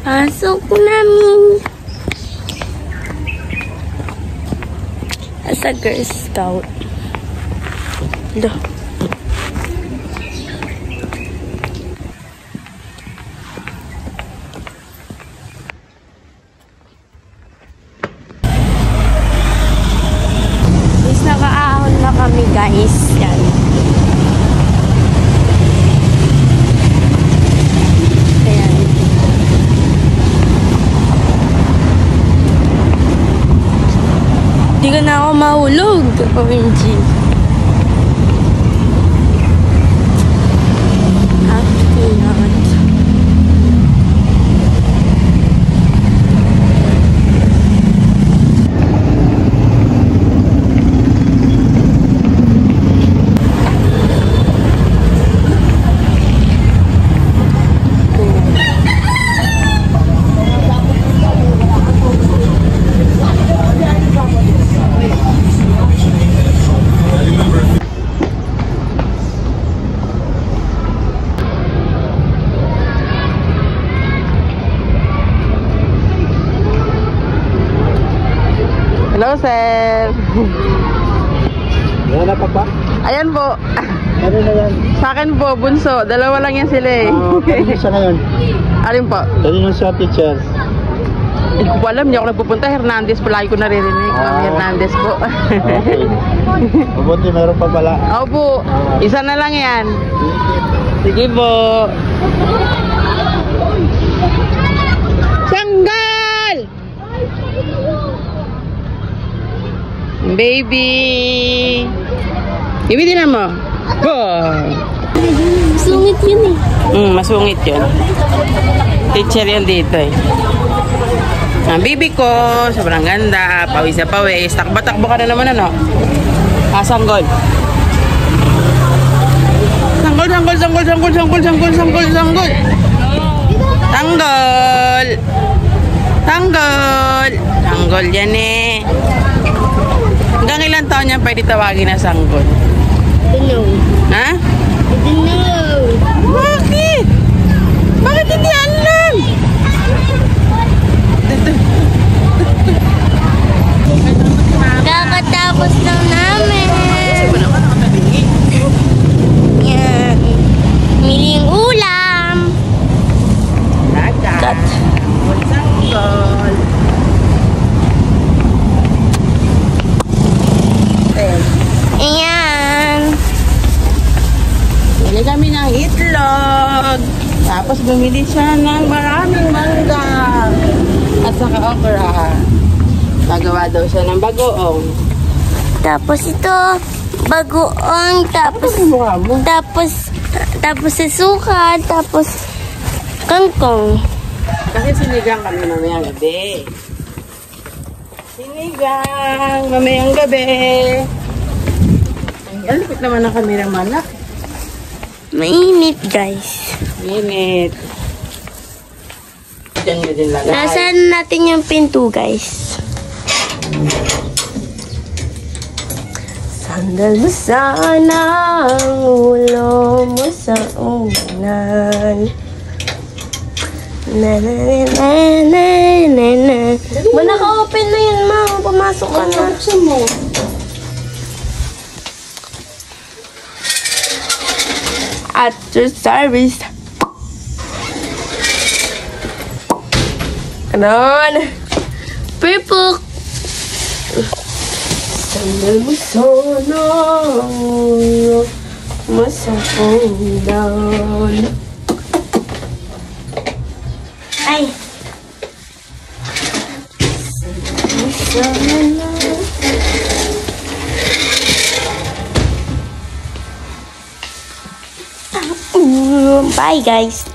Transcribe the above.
Pasok ko namin. As a Girl Scout. Loh. Nakaahon na kami guys. Yan. Ayan. Hindi ka na ako mahulog. OMG. After not. Hello, sir. Wala pa ba? Ayan po. Ano na yan? Sa akin po, bunso. Dalawa lang yan sila eh. Kanino siya ngayon? Alin po? Kanino siya, teacher? Hindi ko po alam. Hindi ako nagpupunta. Hernandez po. Lagi ko naririnig. Ma'am Hernandez po. Okay. Mabuti, meron pa pala. Opo. Isa na lang yan. Sige po. Sanggal! Baby! Ibitin na mo. Sungit yun eh. Masungit yun. Teacher yan dito eh. Ang baby ko, sobrang ganda. Pawis na pawis. Takbo ka na naman ano? Sanggol. Sanggol. Sanggol yan eh. Hanggang ilang taon yan pwede tawagin na sanggol? I don't know. Ha? I don't know. Bakit? Bakit hindi alam? Kakatapos lang namin. Yan. Miling ulam. Dagat. Sanggol. Ayan. Bili kami ng itlog. Tapos bumili siya ng maraming mangga. At saka okra. Gagawa daw siya ng bagoong. Tapos ito, bagoong, tapos suka, tapos kangkong. Kasi sinigang kami mamayang gabi. Sinigang mamayang gabi. Ang lupit naman ang kamerang manak. Mainit, guys. Mainit. Diyan nyo din lagay. Nasaan natin yung pinto, guys? Sandal mo sana ang ulo mo sa unan. Na na na na na na. Naka-open na yun, ma. Pumasok ka na. Buksan mo. At your service. Ganon. Pipok. Sandal mo sana ang ulo mo sa unan. Ay. Bye guys.